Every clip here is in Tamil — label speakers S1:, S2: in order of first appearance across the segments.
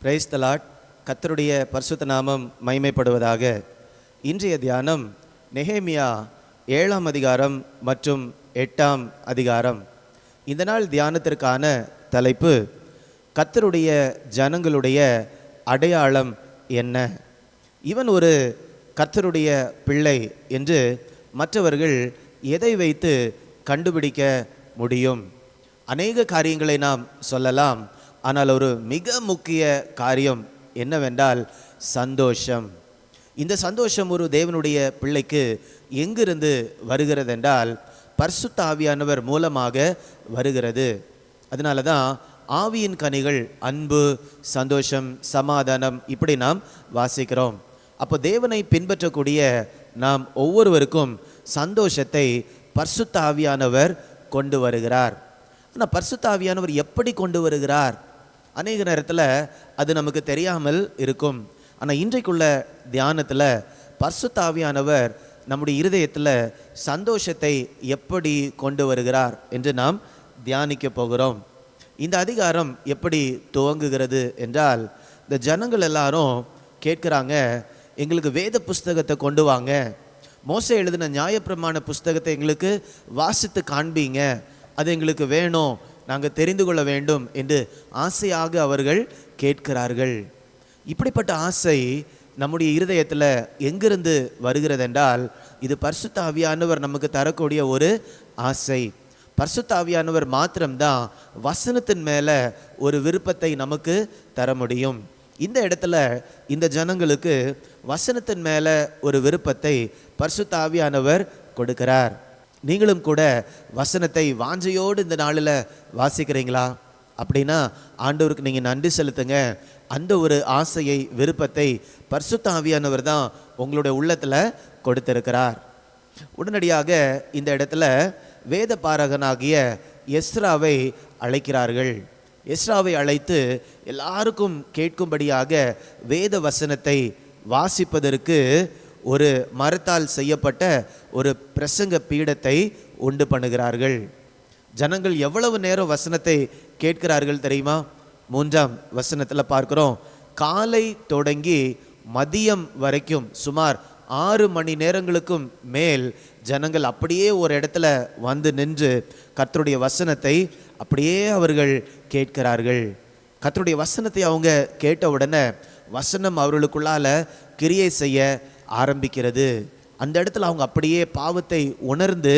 S1: Praise the Lord. கர்த்தருடைய பரிசுத்த நாமம் மகிமைப்படுவதாக. இன்றைய தியானம் நெகேமியா 7ஆம் அதிகாரம் மற்றும் 8ஆம் அதிகாரம். இந்த நாள் தியானத்திற்கான தலைப்பு, கர்த்தருடைய ஜனங்களுடைய அடையாளம் என்ன? இவன் ஒரு கர்த்தருடைய பிள்ளை என்று மற்றவர்கள் எதை வைத்து கண்டுபிடிக்க முடியும்? அநேக காரியங்களை நாம் சொல்லலாம். ஆனால் ஒரு மிக முக்கிய காரியம் என்னவென்றால் சந்தோஷம். இந்த சந்தோஷம் ஒரு தேவனுடைய பிள்ளைக்கு எங்கிருந்து வருகிறது என்றால் பரிசுத்த ஆவியானவர் மூலமாக வருகிறது. அதனால தான் ஆவியின் கனிகள் அன்பு, சந்தோஷம், சமாதானம் இப்படி நாம் வாசிக்கிறோம். அப்போ தேவனை பின்பற்றக்கூடிய நாம் ஒவ்வொருவருக்கும் சந்தோஷத்தை பரிசுத்த ஆவியானவர் கொண்டு வருகிறார். ஆனால் பரிசுத்த ஆவியானவர் எப்படி கொண்டு வருகிறார்? அநேக நேரத்தில் அது நமக்கு தெரியாமல் இருக்கும். ஆனால் இன்றைக்குள்ள தியானத்தில் பரிசுத்த ஆவியானவர் நம்முடைய இருதயத்தில் சந்தோஷத்தை எப்படி கொண்டு வருகிறார் என்று நாம் தியானிக்க போகிறோம். இந்த அதிகாரம் எப்படி துவங்குகிறது என்றால், இந்த ஜனங்கள் எல்லாரும் கேட்குறாங்க, எங்களுக்கு வேத புஸ்தகத்தை கொண்டு வாங்க, மோசே எழுதின நியாயப்பிரமாண புஸ்தகத்தை எங்களுக்கு வாசித்து காண்பீங்க, அது எங்களுக்கு வேணும், நாங்கள் தெரிந்து கொள்ள வேண்டும் என்று ஆசையாக அவர்கள் கேட்கிறார்கள். இப்படிப்பட்ட ஆசை நம்முடைய இருதயத்தில் எங்கிருந்து வருகிறது என்றால், இது பரிசுத்த ஆவியானவர் நமக்கு தரக்கூடிய ஒரு ஆசை. பரிசுத்த ஆவியானவர் மாத்திரம்தான் வசனத்தின் மேலே ஒரு விருப்பத்தை நமக்கு தர முடியும். இந்த இடத்துல இந்த ஜனங்களுக்கு வசனத்தின் மேலே ஒரு விருப்பத்தை பரிசுத்த ஆவியானவர் கொடுக்கிறார். நீங்களும் கூட வசனத்தை வாஞ்சையோடு இந்த நாளில் வாசிக்கிறீங்களா? அப்படின்னா ஆண்டவருக்கு நீங்கள் நன்றி செலுத்துங்க. அந்த ஒரு ஆசையை, விருப்பத்தை பரிசுத்த ஆவியானவர் தான் உங்களுடைய உள்ளத்தில் கொடுத்திருக்கிறார். உடனடியாக இந்த இடத்துல வேத பாரகனாகிய எஸ்ராவை அழைக்கிறார்கள். எஸ்ராவை அழைத்து எல்லாருக்கும் கேட்கும்படியாக வேத வசனத்தை வாசிப்பதற்கு ஒரு மரத்தால் செய்யப்பட்ட ஒரு பிரசங்க பீடத்தை உண்டு பண்ணுகிறார்கள். ஜனங்கள் எவ்வளவு நேரம் வசனத்தை கேட்கிறார்கள் தெரியுமா? 3ஆம் வசனத்தில் பார்க்கிறோம், காலை தொடங்கி மதியம் வரைக்கும் சுமார் 6 மணி நேரங்களுக்கும் மேல் ஜனங்கள் அப்படியே ஒரு இடத்துல வந்து நின்று கர்த்தருடைய வசனத்தை அப்படியே அவர்கள் கேட்கிறார்கள். கர்த்தருடைய வசனத்தை அவங்க கேட்ட உடனே வசனம் அவர்களுக்குள்ளால கிரியை செய்ய ஆரம்பிக்கிறது. அந்த இடத்துல அவங்க அப்படியே பாவத்தை உணர்ந்து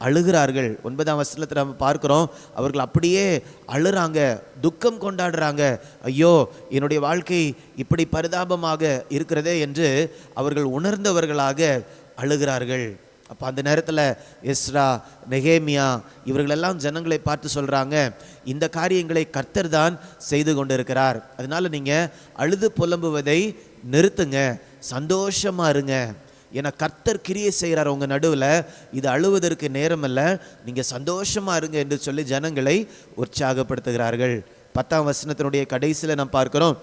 S1: அழுகிறார்கள். 9ஆம் வசனத்தில் நம்ம பார்க்கிறோம், அவர்கள் அப்படியே அழுறாங்க, துக்கம் கொண்டாடுறாங்க. ஐயோ, என்னுடைய வாழ்க்கை இப்படி பரிதாபமாக இருக்கிறதே என்று அவர்கள் உணர்ந்தவர்களாக அழுகிறார்கள். அப்போ அந்த நேரத்தில் எஸ்ரா, நெகேமியா இவர்களெல்லாம் ஜனங்களை பார்த்து சொல்கிறாங்க, இந்த காரியங்களை கர்த்தர் தான் செய்து கொண்டிருக்கிறார். அதனால நீங்கள் அழுது புலம்புவதை நிறுத்துங்க, சந்தோஷமாக இருங்க. ஏன்னா கர்த்தர் கிரியை செய்கிறார் உங்கள் நடுவில். இது அழுவதற்கு நேரம் இல்லை, நீங்கள் சந்தோஷமாக இருங்க என்று சொல்லி ஜனங்களை உற்சாகப்படுத்துகிறார்கள். 10ஆம் வசனத்தினுடைய கடைசியில் நாம் பார்க்கிறோம்,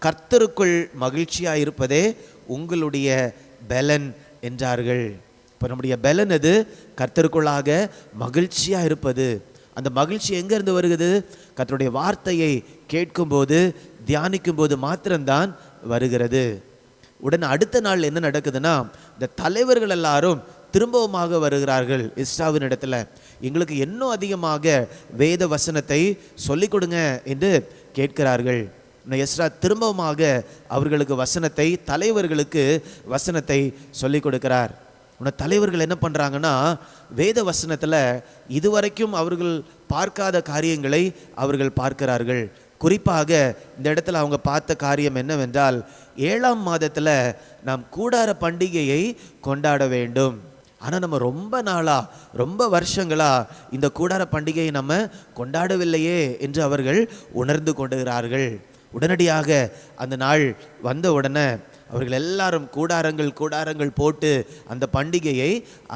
S1: கர்த்தருக்குள் மகிழ்ச்சியாக இருப்பதே உங்களுடைய பலன் என்றார்கள். இப்போ நம்முடைய பலன் எது? கர்த்தருக்குள்ளாக மகிழ்ச்சியாக இருப்பது. அந்த மகிழ்ச்சி எங்கேருந்து வருகிறது? கர்த்தருடைய வார்த்தையை கேட்கும்போது, தியானிக்கும்போது மாத்திரம்தான் வருகிறது. உடனே அடுத்த நாள் என்ன நடக்குதுன்னா, இந்த தலைவர்கள் எல்லாரும் திரும்பவுமாக வருகிறார்கள் எஸ்ராவின் இடத்துல. எங்களுக்கு இன்னும் அதிகமாக வேத வசனத்தை சொல்லிக் கொடுங்க என்று கேட்கிறார்கள். எஸ்ரா திரும்பவுமாக அவர்களுக்கு வசனத்தை, தலைவர்களுக்கு வசனத்தை சொல்லிக் கொடுக்கிறார். தலைவர்கள் என்ன பண்ணுறாங்கன்னா, வேத வசனத்தில் இதுவரைக்கும் அவர்கள் பார்க்காத காரியங்களை அவர்கள் பார்க்கிறார்கள். குறிப்பாக இந்த இடத்துல அவங்க பார்த்த காரியம் என்னவென்றால், 7ஆம் மாதத்தில் நாம் கூடார பண்டிகையை கொண்டாட வேண்டும். ஆனால் நம்ம ரொம்ப நாளாக, ரொம்ப வருஷங்களாக இந்த கூடார பண்டிகையை நம்ம கொண்டாடவில்லையே என்று அவர்கள் உணர்ந்து கொண்டுகிறார்கள். உடனடியாக அந்த நாள் வந்த உடனே அவர்கள் எல்லாரும் கூடாரங்கள் போட்டு அந்த பண்டிகையை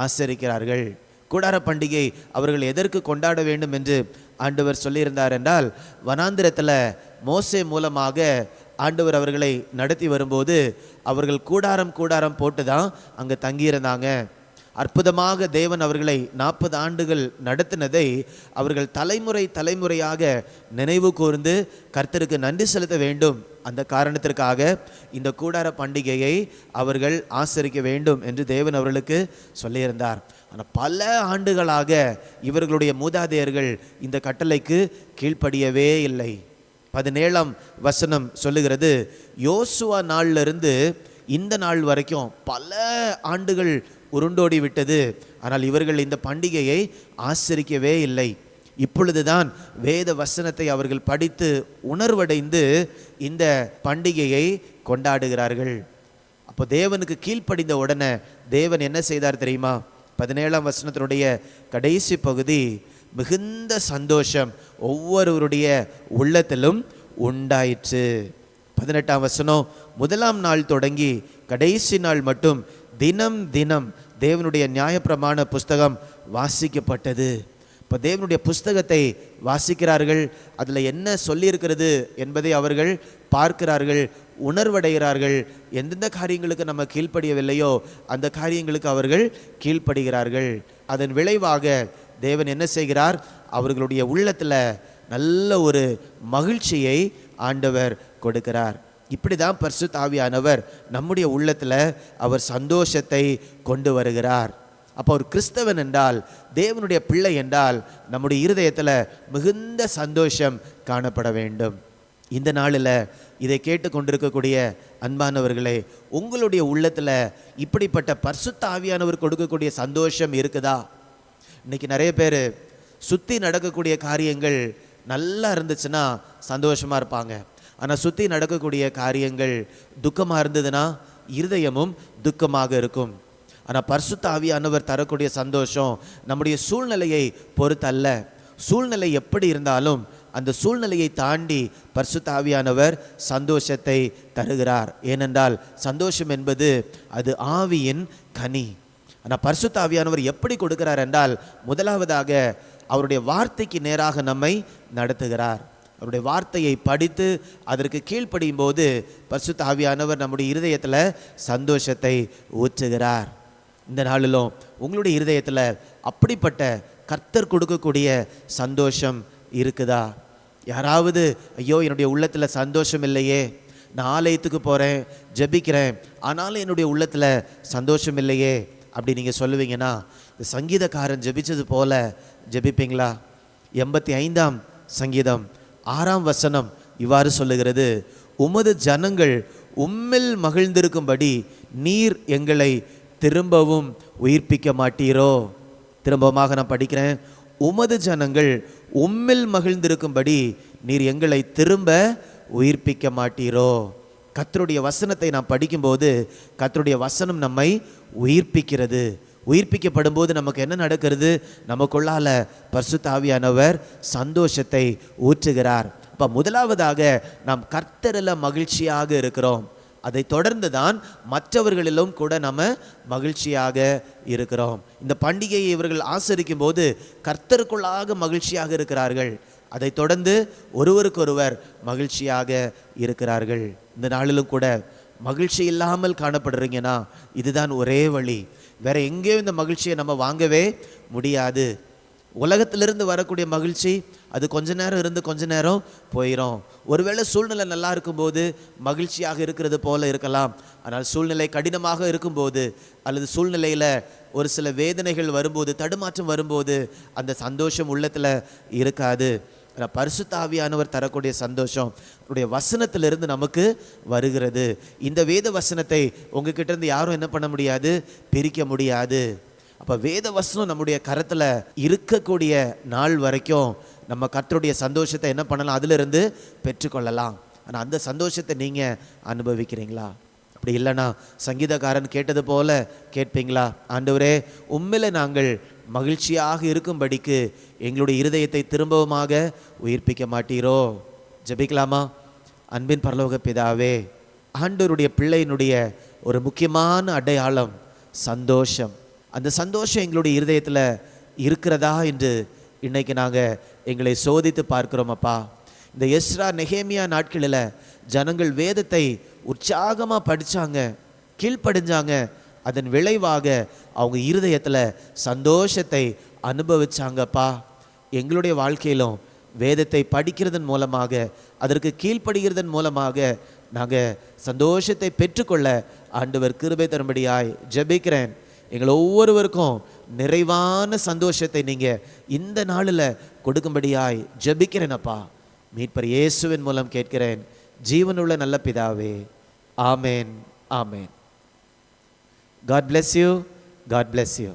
S1: ஆசரிக்கிறார்கள். கூடார பண்டிகை அவர்கள் எதற்கு கொண்டாட வேண்டும் என்று ஆண்டவர் சொல்லியிருந்தார் என்றால், வனாந்திரத்தில் மோசே மூலமாக ஆண்டவர் அவர்களை நடத்தி வரும்போது அவர்கள் கூடாரம் போட்டு தான் அங்கே தங்கியிருந்தாங்க. அற்புதமாக தேவன் அவர்களை 40 ஆண்டுகள் நடத்தினதை அவர்கள் தலைமுறை தலைமுறையாக நினைவு கூர்ந்து கர்த்தருக்கு நன்றி செலுத்த வேண்டும். அந்த காரணத்திற்காக இந்த கூடார பண்டிகையை அவர்கள் ஆசரிக்க வேண்டும் என்று தேவன் அவர்களுக்கு சொல்லியிருந்தார். ஆனால் பல ஆண்டுகளாக இவர்களுடைய மூதாதையர்கள் இந்த கட்டளைக்கு கீழ்ப்படியவே இல்லை. 17ஆம் வசனம் சொல்லுகிறது, யோசுவா நாளிலிருந்து இந்த நாள் வரைக்கும் பல ஆண்டுகள் உருண்டோடி விட்டது, ஆனால் இவர்கள் இந்த பண்டிகையை ஆசரிக்கவே இல்லை. இப்பொழுதுதான் வேத வசனத்தை அவர்கள் படித்து உணர்வடைந்து இந்த பண்டிகையை கொண்டாடுகிறார்கள். அப்போ தேவனுக்கு கீழ்ப்படிந்த உடனே தேவன் என்ன செய்தார் தெரியுமா? 17ஆம் வசனத்தினுடைய கடைசி பகுதி, மிகுந்த சந்தோஷம் ஒவ்வொருவருடைய உள்ளத்திலும் உண்டாயிற்று. 18ஆம் வசனம், முதலாம் நாள் தொடங்கி கடைசி நாள் மட்டும் தினம் தினம் தேவனுடைய நியாயப்பிரமாண புஸ்தகம் வாசிக்கப்பட்டது. இப்போ தேவனுடைய புஸ்தகத்தை வாசிக்கிறார்கள், அதில் என்ன சொல்லியிருக்கிறது என்பதை அவர்கள் பார்க்கிறார்கள், உணர்வடைகிறார்கள். எந்தெந்த காரியங்களுக்கு நம்ம கீழ்ப்படியவில்லையோ அந்த காரியங்களுக்கு அவர்கள் கீழ்ப்படுகிறார்கள். அதன் விளைவாக தேவன் என்ன செய்கிறார்? அவர்களுடைய உள்ளத்தில் நல்ல ஒரு மகிழ்ச்சியை ஆண்டவர் கொடுக்கிறார். இப்படி தான் பரிசுத்த ஆவியானவர் நம்முடைய உள்ளத்தில் அவர் சந்தோஷத்தை கொண்டு வருகிறார். அப்போ ஒரு கிறிஸ்தவன் என்றால், தேவனுடைய பிள்ளை என்றால், நம்முடைய இருதயத்தில் மிகுந்த சந்தோஷம் காணப்பட வேண்டும். இந்த நாளில் இதை கேட்டு கொண்டிருக்கக்கூடிய அன்பானவர்களே, உங்களுடைய உள்ளத்தில் இப்படிப்பட்ட பரிசுத்த ஆவியானவர் கொடுக்கக்கூடிய சந்தோஷம் இருக்குதா? இன்னைக்கு நிறைய பேர் சுற்றி நடக்கக்கூடிய காரியங்கள் நல்லா இருந்துச்சுன்னா சந்தோஷமாக இருப்பாங்க. ஆனால் சுற்றி நடக்கக்கூடிய காரியங்கள் துக்கமாக இருந்ததுன்னா இருதயமும் துக்கமாக இருக்கும். ஆனால் பரிசுத்த ஆவியானவர் தரக்கூடிய சந்தோஷம் நம்முடைய சூழ்நிலையை பொறுத்தல்ல. சூழ்நிலை எப்படி இருந்தாலும் அந்த சூழ்நிலையை தாண்டி பரிசுத்த ஆவியானவர் சந்தோஷத்தை தருகிறார். ஏனென்றால் சந்தோஷம் என்பது அது ஆவியின் கனி. ஆனால் பரிசுத்த ஆவியானவர் எப்படி கொடுக்கிறார் என்றால், முதலாவதாக அவருடைய வார்த்தைக்கு நேராக நம்மை நடத்துகிறார். அவருடைய வார்த்தையை படித்து அதற்கு கீழ்ப்படியும் போது பரிசுத்த ஆவியானவர் நம்முடைய இருதயத்தில் சந்தோஷத்தை ஊற்றுகிறார். இந்த நாளிலும் உங்களுடைய இருதயத்தில் அப்படிப்பட்ட கர்த்தர் கொடுக்கக்கூடிய சந்தோஷம் இருக்குதா? யாராவது ஐயோ என்னுடைய உள்ளத்தில் சந்தோஷம் இல்லையே, நான் ஆலயத்துக்கு போகிறேன், ஜெபிக்கிறேன், ஆனாலும் என்னுடைய உள்ளத்தில் சந்தோஷம் இல்லையே அப்படி நீங்கள் சொல்லுவீங்கன்னா, சங்கீதக்காரன் ஜெபிச்சது போல ஜெபிப்பீங்களா? 85ஆம் சங்கீதம் 6ஆம் வசனம் இவ்வாறு சொல்லுகிறது, உமது ஜனங்கள் உம்மில் மகிழ்ந்திருக்கும்படி நீர் எங்களை திரும்பவும் உயிர்ப்பிக்க மாட்டீரோ? திரும்பமாக நான் படிக்கிறேன், உமது ஜனங்கள் உம்மில் மகிழ்ந்திருக்கும்படி நீர் எங்களை திரும்ப உயிர்ப்பிக்க மாட்டீரோ? கர்த்தருடைய வசனத்தை நாம் படிக்கும்போது கர்த்தருடைய வசனம் நம்மை உயிர்ப்பிக்கிறது. உயிர்ப்பிக்கப்படும் போது நமக்கு என்ன நடக்கிறது? நமக்குள்ளால பரிசுத்த ஆவியானவர் சந்தோஷத்தை ஊற்றுகிறார். அப்போ முதலாவதாக நாம் கர்த்தரில் மகிழ்ச்சியாக இருக்கிறோம். அதை தொடர்ந்து தான் மற்றவர்களிலும் கூட நம்ம மகிழ்ச்சியாக இருக்கிறோம். இந்த பண்டிகையை இவர்கள் ஆசரிக்கும் போது கர்த்தருக்குள்ளாக மகிழ்ச்சியாக இருக்கிறார்கள். அதை தொடர்ந்து ஒருவருக்கொருவர் மகிழ்ச்சியாக இருக்கிறார்கள். இந்த நாளிலும் கூட மகிழ்ச்சி இல்லாமல் காணப்படுறீங்கன்னா இதுதான் ஒரே வழி. வேற எங்கேயும் இந்த மகிழ்ச்சியை நம்ம வாங்கவே முடியாது. உலகத்திலிருந்து வரக்கூடிய மகிழ்ச்சி அது கொஞ்ச நேரம் இருந்து கொஞ்ச நேரம் போயிடும். ஒருவேளை சூழ்நிலை நல்லா இருக்கும்போது மகிழ்ச்சியாக இருக்கிறது போல இருக்கலாம். ஆனால் சூழ்நிலை கடினமாக இருக்கும்போது அல்லது சூழ்நிலையில் ஒரு சில வேதனைகள் வரும்போது, தடுமாற்றம் வரும்போது அந்த சந்தோஷம் உள்ளத்தில் இருக்காது. பரிசுத்த ஆவியானவர் தரக்கூடிய சந்தோஷம் அவருடைய வசனத்திலிருந்து நமக்கு வருகிறது. இந்த வேத வசனத்தை உங்ககிட்ட இருந்து யாரும் என்ன பண்ண முடியாது, பிரிக்க முடியாது. அப்போ வேத வசனம் நம்முடைய கரத்தில் இருக்கக்கூடிய நாள் வரைக்கும் நம்ம கர்த்தருடைய சந்தோஷத்தை என்ன பண்ணலாம், அதிலிருந்து பெற்றுக்கொள்ளலாம். ஆனால் அந்த சந்தோஷத்தை நீங்கள் அனுபவிக்கிறீங்களா? அப்படி இல்லைன்னா சங்கீதக்காரன் கேட்டது போல கேட்பீங்களா? ஆண்டவரே, உம்மில் நாங்கள் மகிழ்ச்சியாக இருக்கும்படிக்கு எங்களுடைய இருதயத்தை திரும்பவுமாக உயிர்ப்பிக்க மாட்டீரோ? ஜெபிக்கலாமா? அன்பின் பரலோக பிதாவே, ஆண்டவருடைய பிள்ளையினுடைய ஒரு முக்கியமான அடையாளம் சந்தோஷம். அந்த சந்தோஷம் எங்களுடைய இருதயத்தில் இருக்கிறதா என்று இன்னைக்கு நாங்கள் எங்களை சோதித்து பார்க்கிறோம் அப்பா. இந்த எஸ்ரா நெகேமியா நாட்களில் ஜனங்கள் வேதத்தை உற்சாகமாக படித்தாங்க, கீழ்ப்படிஞ்சாங்க. அதன் விளைவாக அவங்க இருதயத்தில் சந்தோஷத்தை அனுபவிச்சாங்கப்பா. எங்களுடைய வாழ்க்கையிலும் வேதத்தை படிக்கிறதன் மூலமாக, அதற்கு கீழ்ப்படுகிறதன் மூலமாக நாங்கள் சந்தோஷத்தை பெற்றுக்கொள்ள ஆண்டவர் கிருபை தரும்படியாய் ஜெபிக்கிறேன். எங்கள் ஒவ்வொருவருக்கும் நிறைவான சந்தோஷத்தை நீங்கள் இந்த நாளில் கொடுக்கும்படியாய் ஜெபிக்கிறேனப்பா. மீட்பர் இயேசுவின் மூலம் கேட்கிறேன் ஜீவனுள்ள நல்ல பிதாவே, ஆமேன், ஆமேன். God bless you. God bless you.